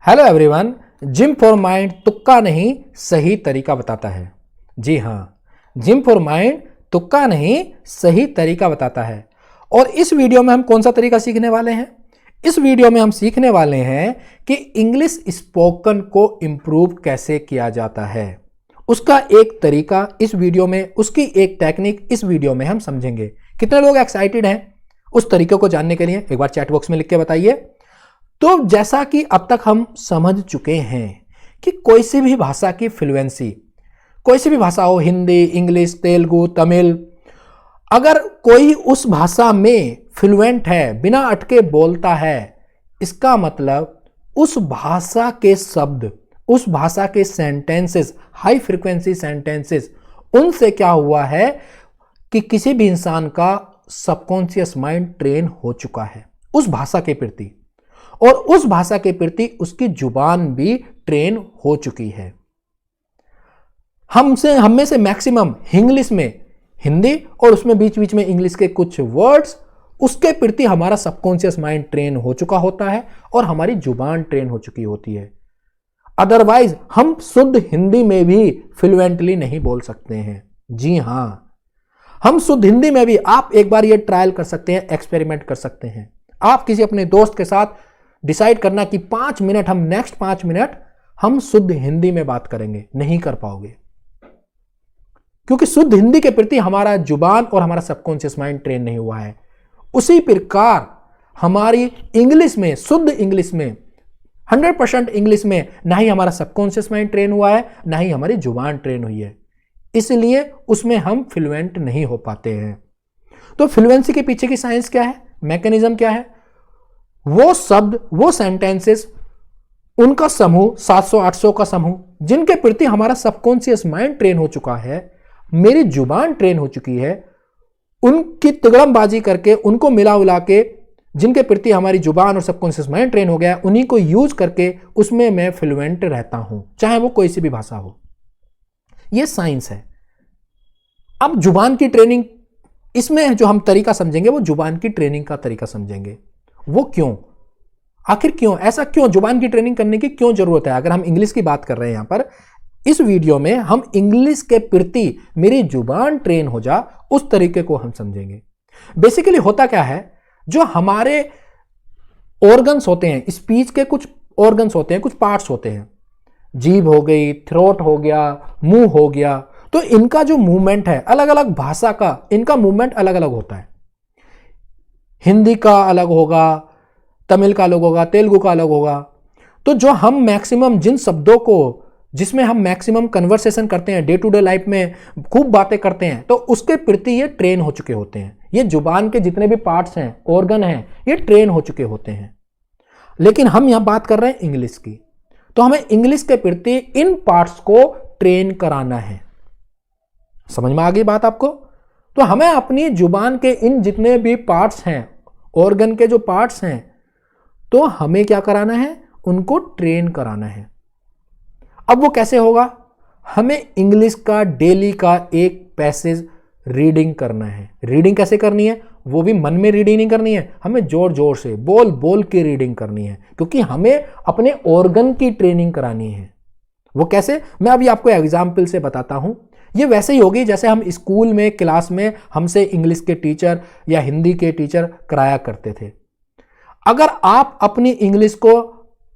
Hello everyone. Gym for mind तुक्का नहीं सही तरीका बताता है। जी हाँ, जिम फॉर माइंड तुक्का नहीं सही तरीका बताता है। और इस वीडियो में हम कौन सा तरीका सीखने वाले हैं? इस वीडियो में हम सीखने वाले हैं कि इंग्लिश स्पोकन को इम्प्रूव कैसे किया जाता है। उसका एक तरीका इस वीडियो में, उसकी एक टेक्निक इस वीडियो में हम समझेंगे। कितने लोग एक्साइटेड हैं उस तरीके को जानने के लिए? एक बार चैट बॉक्स में लिख के बताइए। तो जैसा कि अब तक हम समझ चुके हैं कि कोई सी भी भाषा की फ्लुएंसी, कोई सी भी भाषा हो, हिंदी, इंग्लिश, तेलुगु, तमिल, अगर कोई उस भाषा में फ्लुएंट है, बिना अटके बोलता है, इसका मतलब उस भाषा के शब्द, उस भाषा के सेंटेंसेस, हाई फ्रीक्वेंसी सेंटेंसेस, उनसे क्या हुआ है कि किसी भी इंसान का सबकॉन्शियस माइंड ट्रेन हो चुका है उस भाषा के प्रति, और उस भाषा के प्रति उसकी जुबान भी ट्रेन हो चुकी है। हम में से मैक्सिमम इंग्लिश में, हिंदी और उसमें बीच बीच में इंग्लिश के कुछ वर्ड्स, उसके प्रति हमारा सबकॉन्शियस माइंड ट्रेन हो चुका होता है और हमारी जुबान ट्रेन हो चुकी होती है। अदरवाइज हम शुद्ध हिंदी में भी फ्लुएंटली नहीं बोल सकते हैं। जी हां, हम शुद्ध हिंदी में भी, आप एक बार ये ट्रायल कर सकते हैं, एक्सपेरिमेंट कर सकते हैं। आप किसी अपने दोस्त के साथ डिसाइड करना कि 5 मिनट, हम नेक्स्ट 5 मिनट हम शुद्ध हिंदी में बात करेंगे, नहीं कर पाओगे, क्योंकि शुद्ध हिंदी के प्रति हमारा जुबान और हमारा सबकॉन्शियस माइंड ट्रेन नहीं हुआ है। उसी प्रकार हमारी इंग्लिश में, शुद्ध इंग्लिश में, 100% इंग्लिश में ना ही हमारा सबकॉन्शियस माइंड ट्रेन हुआ है, ना ही हमारी जुबान ट्रेन हुई है, इसलिए उसमें हम फ्लुएंट नहीं हो पाते हैं। तो फ्लुएंसी के पीछे की साइंस क्या है, मैकेनिज्म क्या है? वो शब्द, वो सेंटेंसेस, उनका समूह, 700-800 का समूह, जिनके प्रति हमारा सबकॉन्शियस माइंड ट्रेन हो चुका है, मेरी जुबान ट्रेन हो चुकी है, उनकी तिगड़मबाजी करके, उनको मिला उला के, जिनके प्रति हमारी जुबान और सबकॉन्शियस माइंड ट्रेन हो गया है, उन्हीं को यूज करके उसमें मैं फ्लुएंट रहता हूं, चाहे वो कोई सी भी भाषा हो। यह साइंस है। अब जुबान की ट्रेनिंग, इसमें जो हम तरीका समझेंगे वो जुबान की ट्रेनिंग का तरीका समझेंगे। वो क्यों, आखिर क्यों, ऐसा क्यों, जुबान की ट्रेनिंग करने की क्यों जरूरत है? अगर हम इंग्लिश की बात कर रहे हैं यहां पर, इस वीडियो में हम इंग्लिश के प्रति मेरी जुबान ट्रेन हो जा, उस तरीके को हम समझेंगे। बेसिकली होता क्या है, जो हमारे ऑर्गन्स होते हैं, स्पीच के कुछ ऑर्गन्स होते हैं, कुछ पार्ट्स होते हैं, जीभ हो गई, थ्रोट हो गया, मुंह हो गया, तो इनका जो मूवमेंट है, अलग अलग भाषा का इनका मूवमेंट अलग अलग होता है। हिंदी का अलग होगा, तमिल का अलग होगा, तेलुगु का अलग होगा। तो जो हम मैक्सिमम, जिन शब्दों को, जिसमें हम मैक्सिमम कन्वर्सेशन करते हैं, डे टू डे लाइफ में खूब बातें करते हैं, तो उसके प्रति ये ट्रेन हो चुके होते हैं। ये जुबान के जितने भी पार्ट्स हैं, ऑर्गन हैं, ये ट्रेन हो चुके होते हैं। लेकिन हम यहां बात कर रहे हैं इंग्लिश की, तो हमें इंग्लिश के प्रति इन पार्ट्स को ट्रेन कराना है। समझ में आ गई बात आपको? तो हमें अपनी जुबान के इन जितने भी पार्ट्स हैं, ऑर्गन के जो पार्ट्स हैं, तो हमें क्या कराना है, उनको ट्रेन कराना है। अब वो कैसे होगा? हमें इंग्लिश का डेली का एक पैसेज रीडिंग करना है। रीडिंग कैसे करनी है? वो भी मन में रीडिंग नहीं करनी है, हमें जोर जोर से बोल बोल के रीडिंग करनी है, क्योंकि हमें अपने ऑर्गन की ट्रेनिंग करानी है। वो कैसे, मैं अभी आपको एग्जाम्पल से बताता हूं। ये वैसे ही होगी जैसे हम स्कूल में, क्लास में हमसे इंग्लिश के टीचर या हिंदी के टीचर कराया करते थे। अगर आप अपनी इंग्लिश को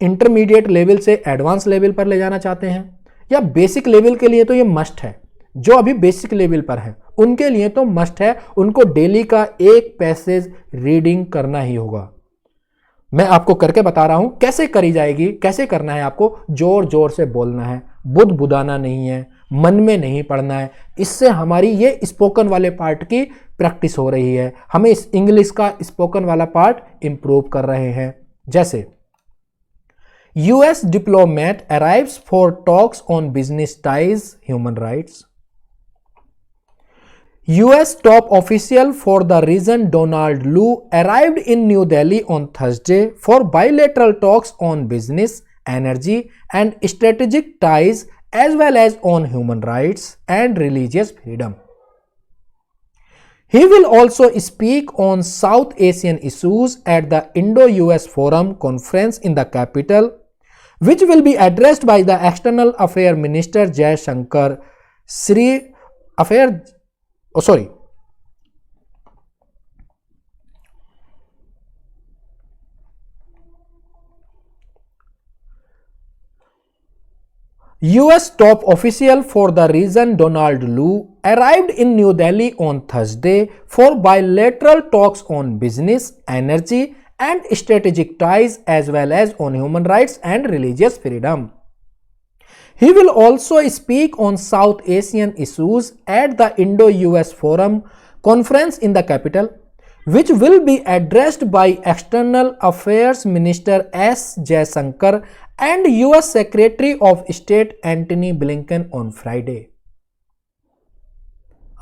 इंटरमीडिएट लेवल से एडवांस लेवल पर ले जाना चाहते हैं, या बेसिक लेवल के लिए तो ये मस्ट है, जो अभी बेसिक लेवल पर है उनके लिए तो मस्ट है, उनको डेली का एक पैसेज रीडिंग करना ही होगा। मैं आपको करके बता रहा हूं कैसे करी जाएगी, कैसे करना है। आपको जोर जोर से बोलना है, बुदबुदाना नहीं है, मन में नहीं पढ़ना है। इससे हमारी ये स्पोकन वाले पार्ट की प्रैक्टिस हो रही है, हमें इस इंग्लिश का स्पोकन वाला पार्ट इंप्रूव कर रहे हैं। जैसे US diplomat arrives for talks on business ties, human rights. US top official for the region Donald Lu arrived in New Delhi on Thursday for bilateral talks on business, energy and strategic ties, as well as on human rights and religious freedom. He will also speak on South Asian issues at the Indo-US Forum conference in the capital, which will be addressed by the External Affairs Minister Jai Shankar. US top official for the region Donald Lu arrived in New Delhi on Thursday for bilateral talks on business, energy and strategic ties as well as on human rights and religious freedom. He will also speak on South Asian issues at the Indo-US Forum conference in the capital, which will be addressed by External Affairs Minister S. Jaishankar and US Secretary of State Antony Blinken on Friday.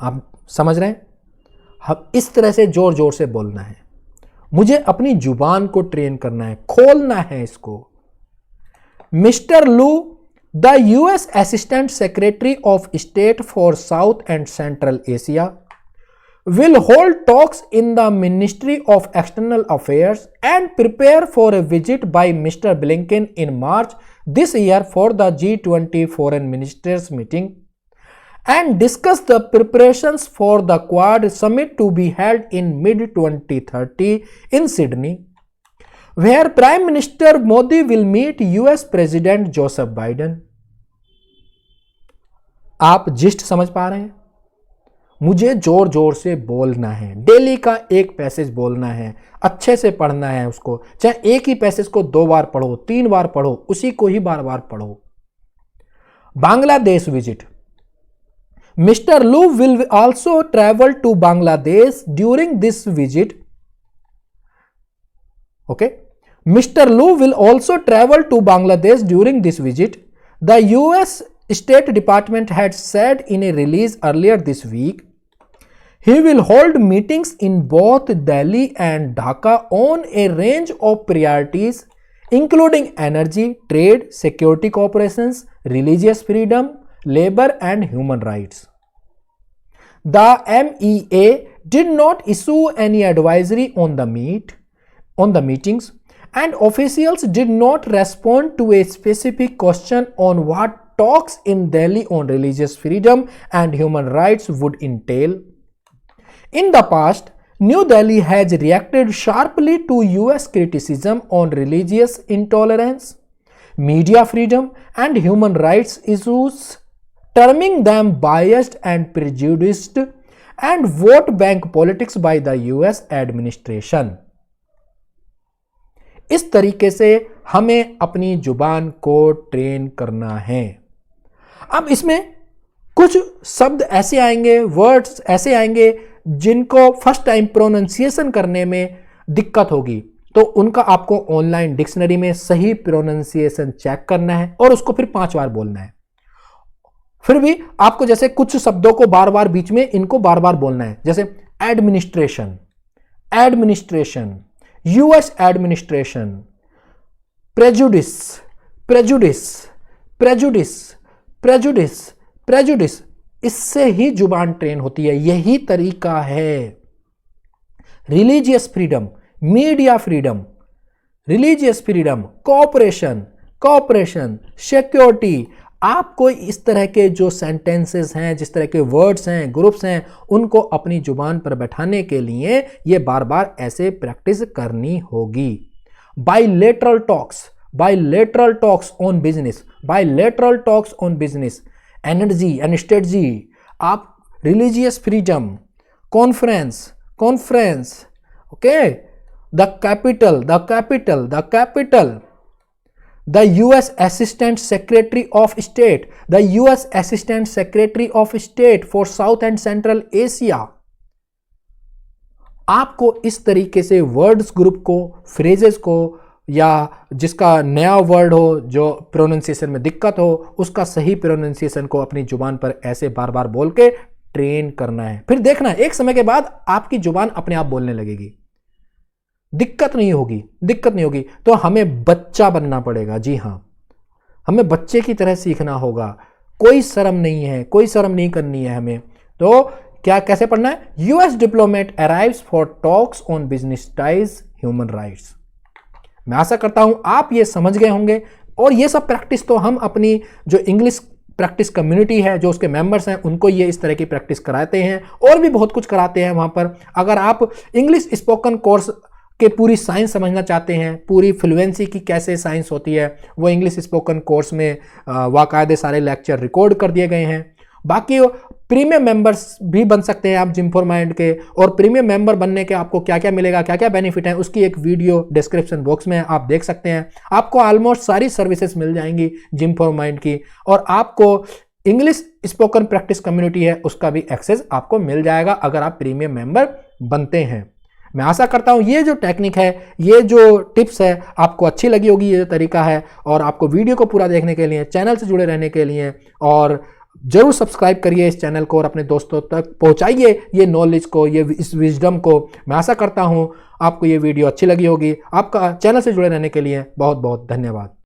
आप समझ रहे हैं? हम इस तरह से जोर जोर से बोलना है, मुझे अपनी जुबान को ट्रेन करना है, खोलना है इसको. मिस्टर लू, the US Assistant Secretary of State for South and Central Asia, will hold talks in the Ministry of External Affairs and prepare for a visit by Mr. Blinken in March this year for the G20 Foreign Ministers meeting and discuss the preparations for the Quad Summit to be held in mid-2030 in Sydney, where Prime Minister Modi will meet US President Joseph Biden. आप gist समझ पा रहे हैं? मुझे जोर जोर से बोलना है, डेली का एक पैसेज बोलना है, अच्छे से पढ़ना है उसको, चाहे एक ही पैसेज को 2 बार पढ़ो, 3 बार पढ़ो, उसी को ही बार बार पढ़ो. Bangladesh visit. Mister Lu will also travel to Bangladesh during this visit. Okay, mister Lu will also travel to Bangladesh during this visit. The US State Department had said in a release earlier this week. He will hold meetings in both Delhi and Dhaka on a range of priorities, including energy, trade, security cooperations, religious freedom, labor, and human rights. The MEA did not issue any advisory on the meetings, and officials did not respond to a specific question on what talks in Delhi on religious freedom and human rights would entail. In the past, New Delhi has reacted sharply to US criticism on religious intolerance, media freedom, and human rights issues, terming them biased and prejudiced and vote bank politics by the US administration. इस तरीके से हमें अपनी जुबान को train करना है. अब इसमें कुछ शब्द ऐसे आएंगे, वर्ड्स ऐसे आएंगे जिनको फर्स्ट टाइम प्रोनाउंसिएशन करने में दिक्कत होगी, तो उनका आपको ऑनलाइन डिक्शनरी में सही प्रोनाउंसिएशन चेक करना है और उसको फिर 5 बार बोलना है. फिर भी आपको जैसे कुछ शब्दों को बार बार बीच में इनको बार बार बोलना है, जैसे administration, administration, US administration, prejudice, prejudice, prejudice, prejudice, prejudice. इससे ही जुबान ट्रेन होती है. यही तरीका है. Religious freedom, media freedom, religious freedom, cooperation, cooperation, security. आपको इस तरह के जो सेंटेंसेस हैं, जिस तरह के वर्ड्स हैं, ग्रुप्स हैं, उनको अपनी जुबान पर बैठाने के लिए ये बार बार ऐसे प्रैक्टिस करनी होगी. Bilateral talks, bilateral talks on business, bilateral talks on business, energy and strategy. आप religious freedom, conference, okay, the capital, the US Assistant Secretary of State, the US Assistant Secretary of State for South and Central Asia. आपको इस तरीके से words group को, phrases को, या जिसका नया वर्ड हो, जो प्रोनाउंसिएशन में दिक्कत हो, उसका सही प्रोनाउंसिएशन को अपनी जुबान पर ऐसे बार बार बोल के ट्रेन करना है. फिर देखना है एक समय के बाद आपकी जुबान अपने आप बोलने लगेगी, दिक्कत नहीं होगी. तो हमें बच्चा बनना पड़ेगा. जी हां, हमें बच्चे की तरह सीखना होगा. कोई शर्म नहीं है, कोई शर्म नहीं करनी है हमें. तो क्या कैसे पढ़ना है? US diplomat arrives for talks on business ties, human rights. मैं आशा करता हूं आप ये समझ गए होंगे. और ये सब प्रैक्टिस तो हम अपनी जो इंग्लिश प्रैक्टिस कम्युनिटी है, जो उसके मेंबर्स हैं, उनको ये इस तरह की प्रैक्टिस कराते हैं और भी बहुत कुछ कराते हैं वहाँ पर। अगर आप इंग्लिश स्पोकन कोर्स के पूरी साइंस समझना चाहते हैं, पूरी फ्लुएंसी की कैसे साइंस होती है, वो इंग्लिश स्पोकन कोर्स में बाकायदे सारे लेक्चर रिकॉर्ड कर दिए गए हैं। बाकी प्रीमियम मेंबर्स भी बन सकते हैं आप जिम फॉर माइंड के, और प्रीमियम मेंबर बनने के आपको क्या क्या मिलेगा, क्या क्या बेनिफिट है, उसकी एक वीडियो डिस्क्रिप्शन बॉक्स में आप देख सकते हैं। आपको ऑलमोस्ट सारी सर्विसेज मिल जाएंगी जिम फॉर माइंड की, और आपको इंग्लिश स्पोकन प्रैक्टिस कम्युनिटी है उसका भी एक्सेस आपको मिल जाएगा अगर आप प्रीमियम मेंबर बनते हैं। मैं आशा करता हूं ये जो टेक्निक है, ये जो टिप्स है, आपको अच्छी लगी होगी, ये जो तरीका है। और आपको वीडियो को पूरा देखने के लिए, चैनल से जुड़े रहने के लिए, और जरूर सब्सक्राइब करिए इस चैनल को और अपने दोस्तों तक पहुंचाइए ये नॉलेज को, ये इस विजडम को। मैं आशा करता हूं आपको ये वीडियो अच्छी लगी होगी। आपका चैनल से जुड़े रहने के लिए बहुत बहुत धन्यवाद।